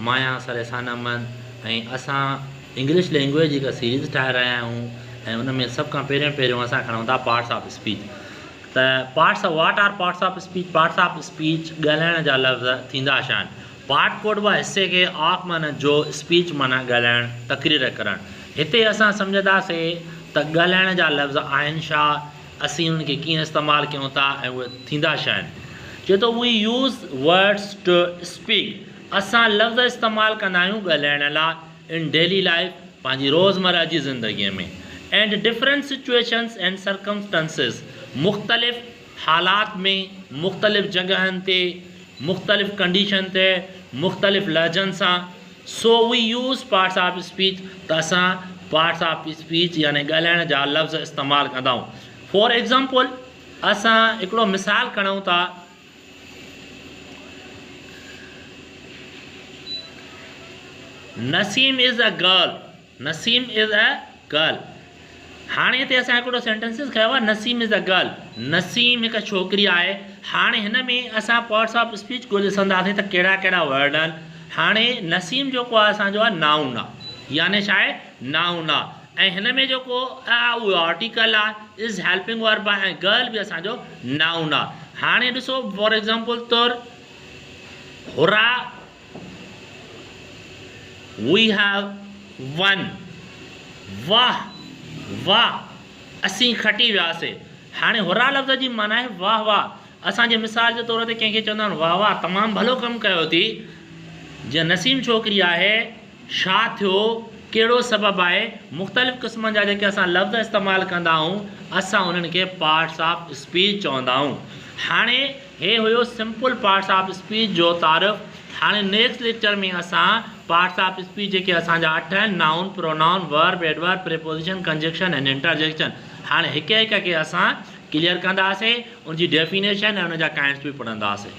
माया सरेसान अहमद ऐं असां English language जी हिकु सीरीज़ ठाहे रहिया आहियूं ऐं उन में सभ खां पहिरियों असां खणूं था पार्ट्स ऑफ स्पीच। त what are parts of speech? Parts of speech ॻाल्हाइण जा लफ़्ज़ थींदा छा आहिनि? पार्ट कोड व हिसे खे ऑफ माना जो, स्पीच माना ॻाल्हाइणु, तक़रीर करणु। हिते असां सम्झंदासीं त ॻाल्हाइण जा लफ़्ज़ आहिनि छा, असीं उनखे कीअं इस्तेमालु कयूं था ऐं उहे थींदा छा आहिनि। चए थो we use words to speak, असां लफ़्ज़ इस्तेमालु कंदा आहियूं ॻाल्हाइण लाइ इन डेली लाइफ, पंहिंजी रोज़मर्रा जी ज़िंदगीअ में। एंड डिफरेंट सिचुएशंस एंड सर्कमस्टेंसिस, मुख़्तलिफ़ हालात में, मुख़्तलिफ़ जॻहनि ते, मुख़्तलिफ़ कंडीशन ते, मुख़्तलिफ़ लहजनि सां। So we use parts of speech, त असां पार्ट्स ऑफ स्पीच यानी ॻाल्हाइण जा लफ़्ज़ इस्तेमालु कंदा आहियूं। फॉर एग्ज़ाम्पल असां हिकिड़ो मिसाल खणूं था, Naseem is a girl, Naseem is a girl. हाणे हिते असां हिकिड़ो सेंटेंसिस खयो आहे, Naseem is a girl, Naseem हिकु छोकिरी आहे। हाणे हिन में असां पार्ट्स ऑफ स्पीच ॻोल्हे ॾिसंदासीं त कहिड़ा कहिड़ा वर्ड आहिनि। हाणे नसीम जेको आहे असांजो आहे नाउन आहे, यानी छा आहे, नाउन आहे। ऐं हिन में जेको उहो आर्टिकल आहे, इज़ हेल्पिंग वर्ब आहे, ऐं गर्ल बि असांजो नाउन आहे। हाणे ॾिसो फॉर एग्ज़ाम्पल तौर हुरा वी हैव वन, वाह वाह असीं खटी वियासीं। हाणे हुरा लफ़्ज़ जी माना आहे वाह वाह। असांजे मिसाल जे तौर ते कंहिंखे चवंदा आहिनि वाह वाह तमामु भलो कमु कयो थी। जीअं नसीम छोकिरी आहे, छा थियो, कहिड़ो सबबु आहे, मुख़्तलिफ़ क़िस्मनि जा जेके असां लफ़्ज़ इस्तेमालु कंदा आहियूं असां उन्हनि खे पार्ट्स ऑफ स्पीच चवंदा आहियूं। हाणे हे हुयो सिंपल पार्ट्स ऑफ स्पीच जो तारीफ़। हाणे नेक्स्ट लेक्चर में असां पार्ट्स ऑफ स्पीच जेके असांजा 8 आहिनि, noun, pronoun, verb, adverb, preposition, conjunction and interjection, हाणे हिक हिक खे असां क्लियर कंदासीं, उनजी डेफिनेशन ऐं उनजा काइंट्स बि पढ़ंदासीं।